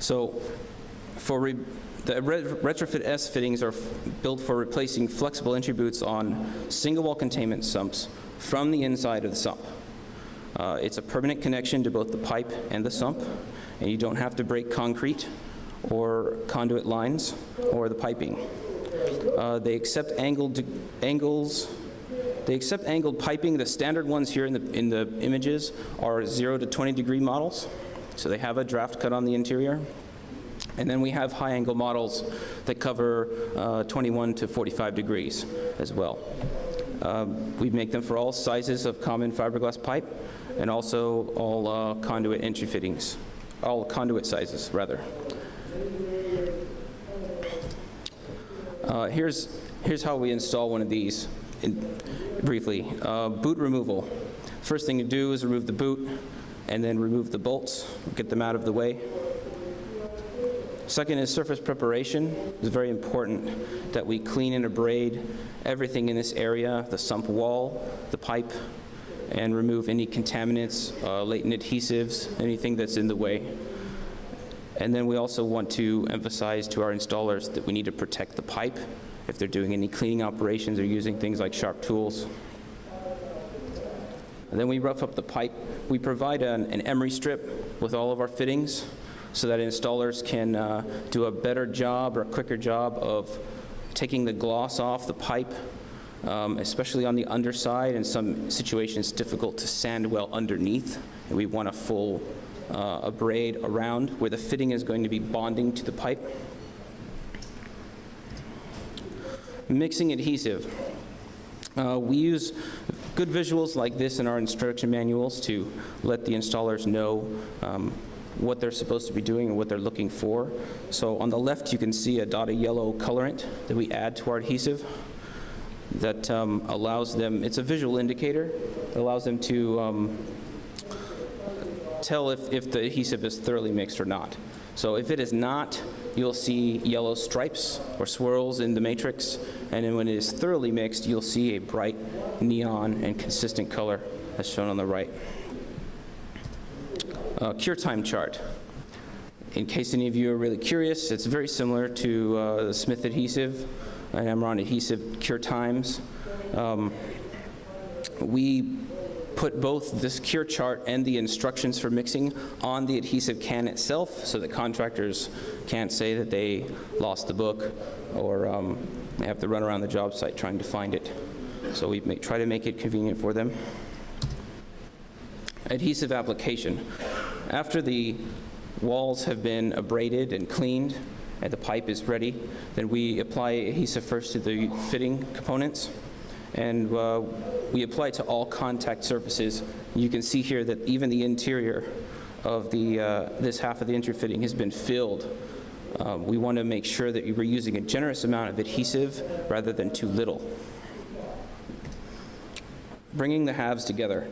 Speaker 4: So the retrofit S fittings are built for replacing flexible entry boots on single wall containment sumps from the inside of the sump. It's a permanent connection to both the pipe and the sump, and you don't have to break concrete or conduit lines or the piping. They accept angled piping. The standard ones here in the images are 0 to 20 degree models, so they have a draft cut on the interior. And then we have high angle models that cover 21 to 45 degrees as well. We make them for all sizes of common fiberglass pipe and also all conduit entry fittings, all conduit sizes rather. Here's how we install one of these briefly. Boot removal. First thing to do is remove the boot and then remove the bolts, get them out of the way. Second is surface preparation. It's very important that we clean and abrade everything in this area, the sump wall, the pipe, and remove any contaminants, latent adhesives, anything that's in the way. And then we also want to emphasize to our installers that we need to protect the pipe if they're doing any cleaning operations or using things like sharp tools. And then we rough up the pipe. We provide an emery strip with all of our fittings so that installers can do a better job or a quicker job of taking the gloss off the pipe, especially on the underside. In some situations, it's difficult to sand well underneath, and we want a full abrade around where the fitting is going to be bonding to the pipe. Mixing adhesive. We use good visuals like this in our instruction manuals to let the installers know what they're supposed to be doing and what they're looking for. So on the left, you can see a dot of yellow colorant that we add to our adhesive that allows them, it's a visual indicator, it allows them to tell if the adhesive is thoroughly mixed or not. So if it is not, you'll see yellow stripes or swirls in the matrix, and then when it is thoroughly mixed, you'll see a bright neon and consistent color as shown on the right. Cure time chart. In case any of you are really curious, it's very similar to the Smith adhesive and Emeron adhesive cure times. We put both this cure chart and the instructions for mixing on the adhesive can itself so that contractors can't say that they lost the book or they have to run around the job site trying to find it. So we try to make it convenient for them. Adhesive application. After the walls have been abraded and cleaned and the pipe is ready, then we apply adhesive first to the fitting components, and we apply it to all contact surfaces. You can see here that even the interior of this half of the entry fitting has been filled We want to make sure that we're using a generous amount of adhesive rather than too little. Bringing the halves together.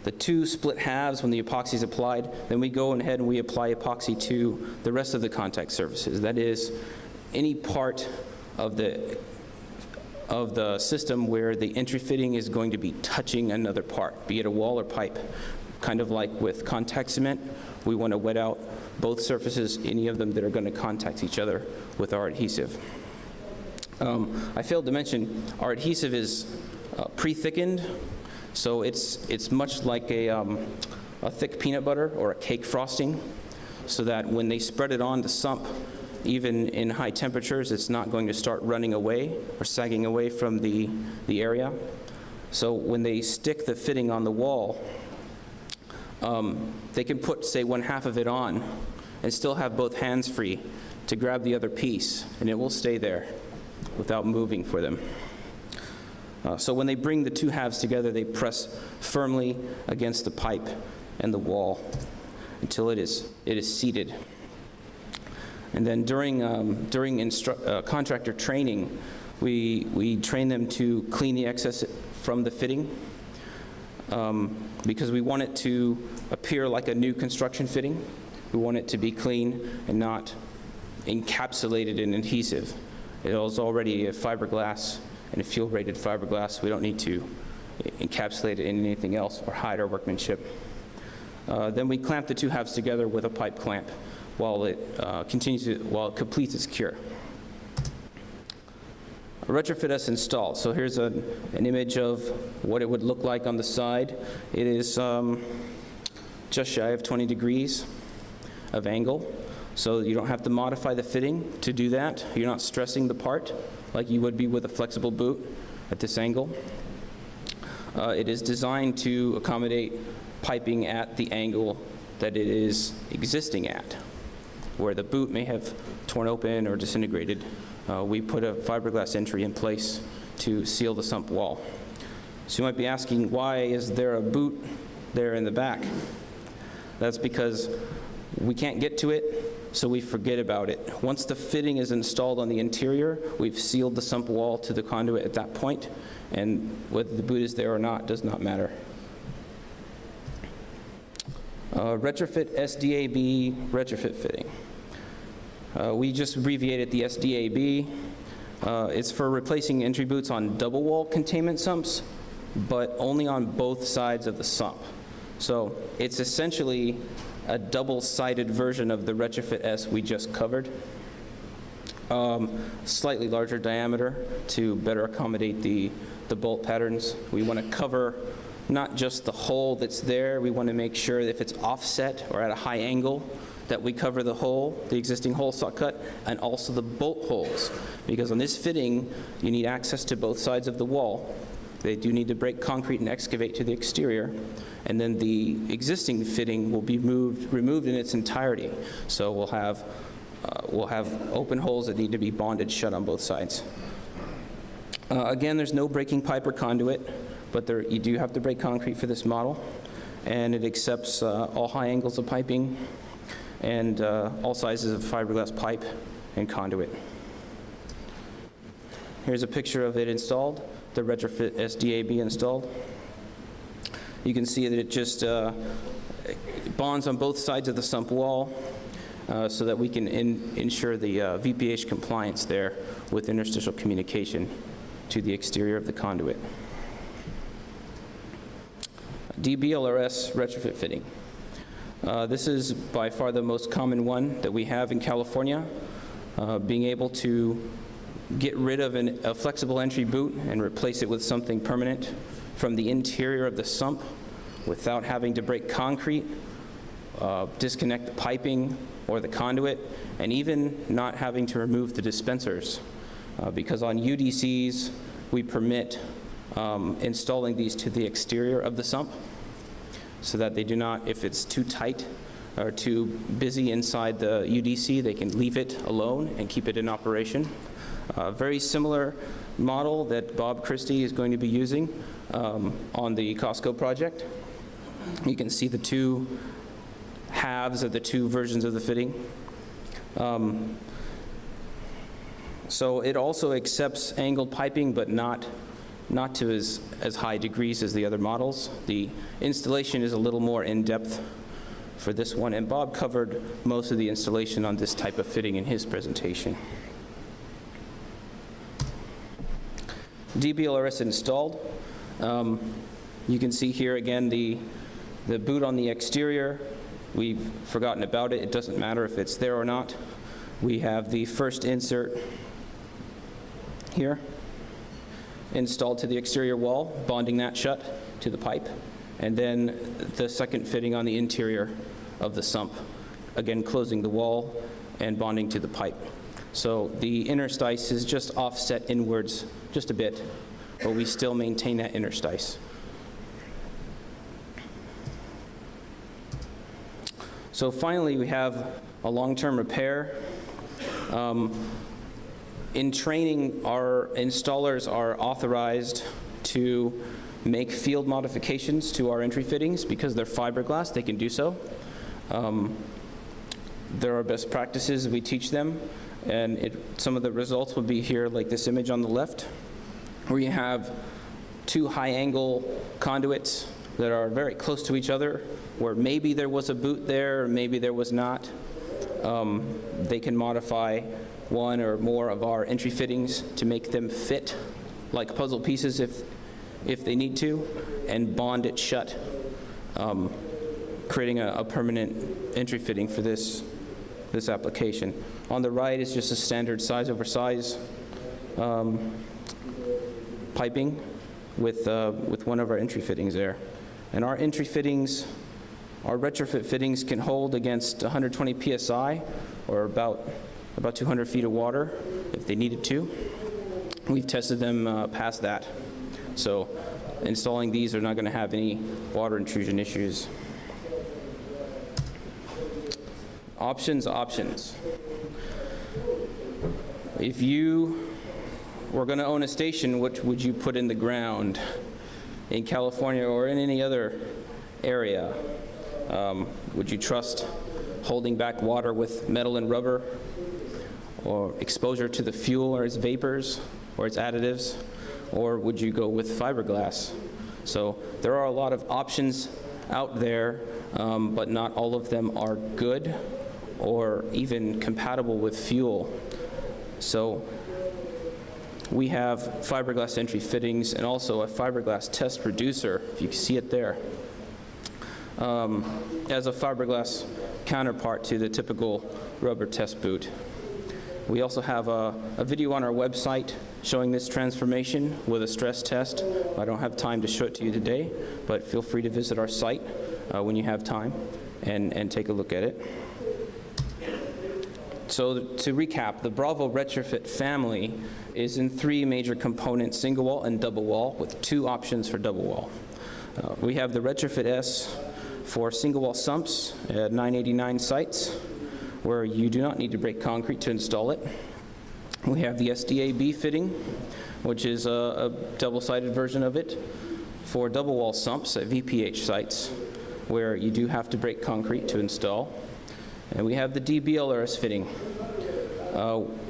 Speaker 4: The two split halves when the epoxy is applied, then we go ahead and we apply epoxy to the rest of the contact surfaces. That is, any part of the system where the entry fitting is going to be touching another part, be it a wall or pipe. Kind of like with contact cement, we want to wet out both surfaces, any of them that are going to contact each other with our adhesive. I failed to mention, our adhesive is pre-thickened, so it's much like a thick peanut butter or a cake frosting, so that when they spread it on the sump, even in high temperatures, it's not going to start running away or sagging away from the area. So when they stick the fitting on the wall, they can put, say, 1/2 of it on and still have both hands free to grab the other piece, and it will stay there without moving for them. So when they bring the two halves together, they press firmly against the pipe and the wall until it is seated. And then during contractor training, we train them to clean the excess from the fitting, because we want it to appear like a new construction fitting. We want it to be clean and not encapsulated in adhesive. It is already a fiberglass and a fuel-rated fiberglass. We don't need to encapsulate it in anything else or hide our workmanship. Then we clamp the two halves together with a pipe clamp while it completes its cure. Retrofit as installed. So here's an image of what it would look like on the side. It is just shy of 20 degrees of angle. So you don't have to modify the fitting to do that. You're not stressing the part like you would be with a flexible boot at this angle. It is designed to accommodate piping at the angle that it is existing at. Where the boot may have torn open or disintegrated, we put a fiberglass entry in place to seal the sump wall. So you might be asking, why is there a boot there in the back? That's because we can't get to it, so we forget about it. Once the fitting is installed on the interior, we've sealed the sump wall to the conduit at that point, and whether the boot is there or not does not matter. Retrofit SDAB retrofit fitting. We just abbreviated the SDAB. It's for replacing entry boots on double wall containment sumps, but only on both sides of the sump. So it's essentially a double-sided version of the retrofit S we just covered. Slightly larger diameter to better accommodate the bolt patterns. We want to cover not just the hole that's there, we want to make sure that if it's offset or at a high angle, that we cover the hole, the existing hole saw cut, and also the bolt holes. Because on this fitting, you need access to both sides of the wall. They do need to break concrete and excavate to the exterior, and then the existing fitting will be removed in its entirety. So we'll have open holes that need to be bonded shut on both sides. Again, there's no breaking pipe or conduit, but you do have to break concrete for this model, and it accepts all high angles of piping and all sizes of fiberglass pipe and conduit. Here's a picture of it installed, the retrofit SDAB installed. You can see that it just bonds on both sides of the sump wall so that we can ensure the VPH compliance there with interstitial communication to the exterior of the conduit. DBLRS retrofit fitting. This is by far the most common one that we have in California. Being able to get rid of a flexible entry boot and replace it with something permanent from the interior of the sump without having to break concrete, disconnect the piping or the conduit, and even not having to remove the dispensers. Because on UDCs, we permit installing these to the exterior of the sump so that they do not, if it's too tight or too busy inside the UDC, they can leave it alone and keep it in operation. Very similar model that Bob Christie is going to be using on the Costco project. You can see the two halves of the two versions of the fitting. So it also accepts angled piping, but not to as high degrees as the other models. The installation is a little more in-depth for this one, and Bob covered most of the installation on this type of fitting in his presentation. DBLRS installed. You can see here again the boot on the exterior. We've forgotten about it. It doesn't matter if it's there or not. We have the first insert here installed to the exterior wall, bonding that shut to the pipe, and then the second fitting on the interior of the sump, again closing the wall and bonding to the pipe. So the interstice is just offset inwards just a bit, but we still maintain that interstice. So finally, we have a long-term repair. In training, our installers are authorized to make field modifications to our entry fittings. Because they're fiberglass, they can do so. There are best practices we teach them, and some of the results will be here, like this image on the left, where you have two high-angle conduits that are very close to each other, where maybe there was a boot there, or maybe there was not. They can modify one or more of our entry fittings to make them fit like puzzle pieces if they need to, and bond it shut, creating a permanent entry fitting for this application. On the right is just a standard size over size piping with one of our entry fittings there. And our entry fittings, our retrofit fittings can hold against 120 psi, or about 200 feet of water if they needed to. We've tested them past that. So installing these are not going to have any water intrusion issues. Options. If you were going to own a station, what would you put in the ground in California or in any other area? Would you trust holding back water with metal and rubber, or exposure to the fuel or its vapors or its additives, or would you go with fiberglass? So there are a lot of options out there, but not all of them are good or even compatible with fuel. So we have fiberglass entry fittings and also a fiberglass test reducer, if you can see it there, as a fiberglass counterpart to the typical rubber test boot. We also have a video on our website showing this transformation with a stress test. I don't have time to show it to you today, but feel free to visit our site when you have time and take a look at it. So to recap, the Bravo retrofit family is in three major components: single wall and double wall, with two options for double wall. We have the Retrofit S for single wall sumps at 989 sites, where you do not need to break concrete to install it. We have the SDA-B fitting, which is a double-sided version of it for double wall sumps at VPH sites, where you do have to break concrete to install. And we have the DBLRS fitting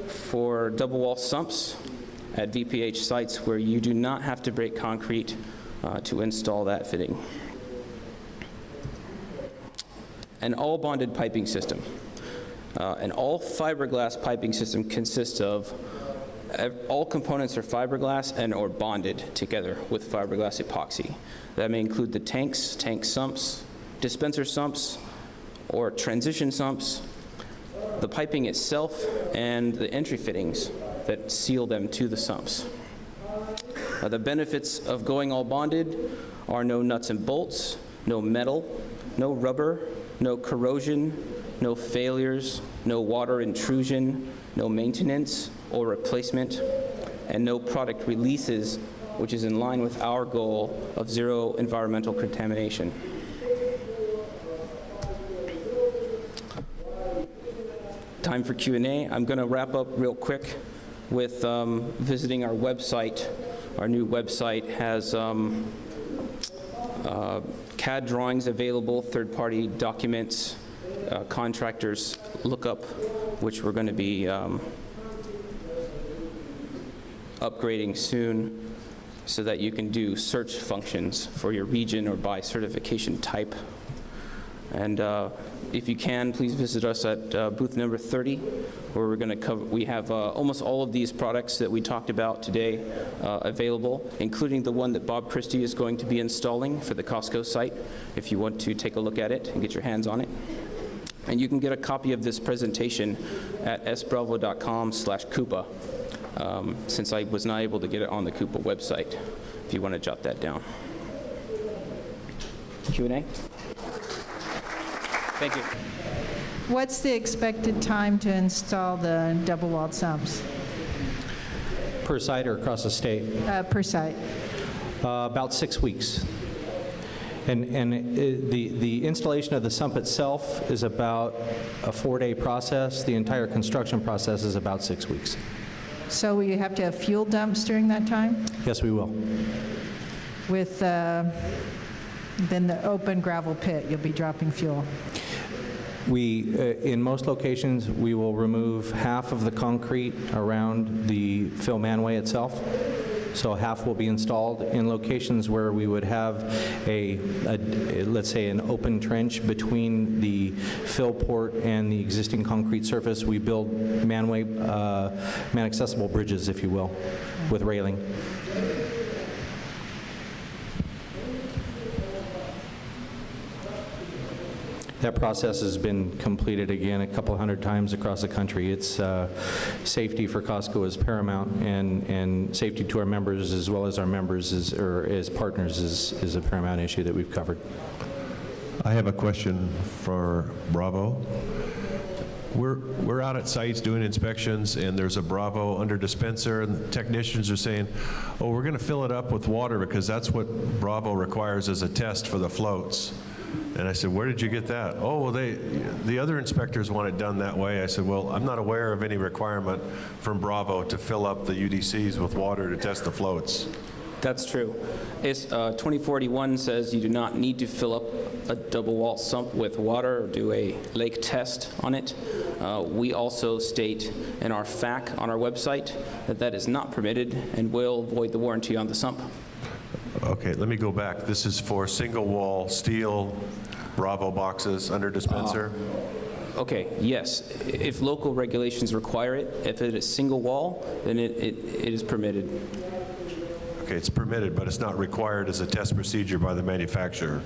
Speaker 4: for double wall sumps at VPH sites, where you do not have to break concrete to install that fitting. An all bonded piping system. An all fiberglass piping system consists of all components are fiberglass and or bonded together with fiberglass epoxy. That may include the tanks, tank sumps, dispenser sumps, or transition sumps, the piping itself, and the entry fittings that seal them to the sumps. The benefits of going all bonded are no nuts and bolts, no metal, no rubber, no corrosion, no failures, no water intrusion, no maintenance or replacement, and no product releases, which is in line with our goal of zero environmental contamination. Time for Q&A. I'm going to wrap up real quick with visiting our website. Our new website has CAD drawings available, third-party documents, contractors lookup which we're going to be upgrading soon so that you can do search functions for your region or by certification type. And if you can, please visit us at booth number 30, where we're going to cover, we have almost all of these products that we talked about today available, including the one that Bob Christie is going to be installing for the Costco site, if you want to take a look at it and get your hands on it. And you can get a copy of this presentation at sbravo.com/Coupa, since I was not able to get it on the Coupa website, if you want to jot that down. Q&A? Thank you.
Speaker 5: What's the expected time to install the double-walled sumps
Speaker 3: Per site or across the state?
Speaker 5: per site?
Speaker 3: About 6 weeks. And the installation of the sump itself is about a 4-day process. The entire construction process is about 6 weeks.
Speaker 5: So will you have to have fuel dumps during that time?
Speaker 3: Yes, we will.
Speaker 5: With then the open gravel pit, you'll be dropping fuel?
Speaker 3: We, in most locations, we will remove half of the concrete around the fill manway itself. So half will be installed. In locations where we would have let's say, an open trench between the fill port and the existing concrete surface, we build manway, man-accessible bridges, if you will, with railing. That process has been completed again a couple hundred times across the country. It's safety for Costco is paramount, and safety to our members as well as our members or as partners is a paramount issue that we've covered.
Speaker 6: I have a question for Bravo. We're out at sites doing inspections, and there's a Bravo under dispenser, and the technicians are saying, oh, we're going to fill it up with water because that's what Bravo requires as a test for the floats. And I said, where did you get that? Oh, well, the other inspectors want it done that way. I said, well, I'm not aware of any requirement from Bravo to fill up the UDCs with water to test the floats.
Speaker 4: That's true. It's, 2041 says you do not need to fill up a double wall sump with water or do a lake test on it. We also state in our FAQ on our website that that is not permitted and will void the warranty on the sump.
Speaker 6: Okay, let me go back. This is for single wall steel Bravo boxes under dispenser?
Speaker 4: Okay, yes. If local regulations require it, if it is single wall, then it is permitted.
Speaker 6: Okay, it's permitted, but it's not required as a test procedure by the manufacturer.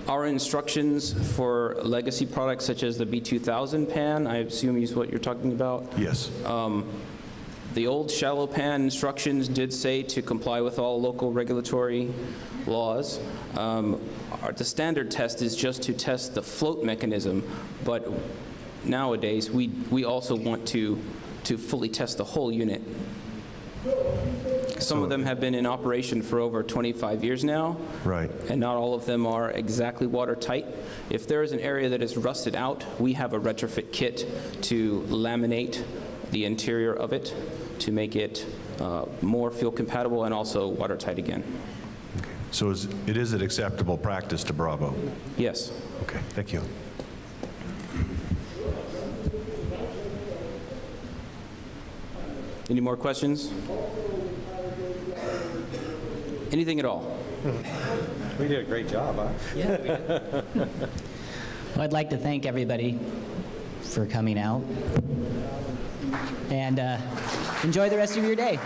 Speaker 4: Our instructions for legacy products such as the B2000 pan, I assume is what you're talking about.
Speaker 6: Yes.
Speaker 4: The old shallow pan instructions did say to comply with all local regulatory laws. The standard test is just to test the float mechanism, but nowadays we also want to fully test the whole unit. Some of them have been in operation for over 25 years now.
Speaker 6: Right.
Speaker 4: And not all of them are exactly watertight. If there is an area that is rusted out, we have a retrofit kit to laminate the interior of it to make it more fuel compatible and also watertight again.
Speaker 6: Okay. So it is an acceptable practice to Bravo?
Speaker 4: Yes.
Speaker 6: Okay, thank you.
Speaker 4: Any more questions? Anything at all?
Speaker 3: We did a great job, huh?
Speaker 1: Yeah, we did. Well, I'd like to thank everybody for coming out, and enjoy the rest of your day.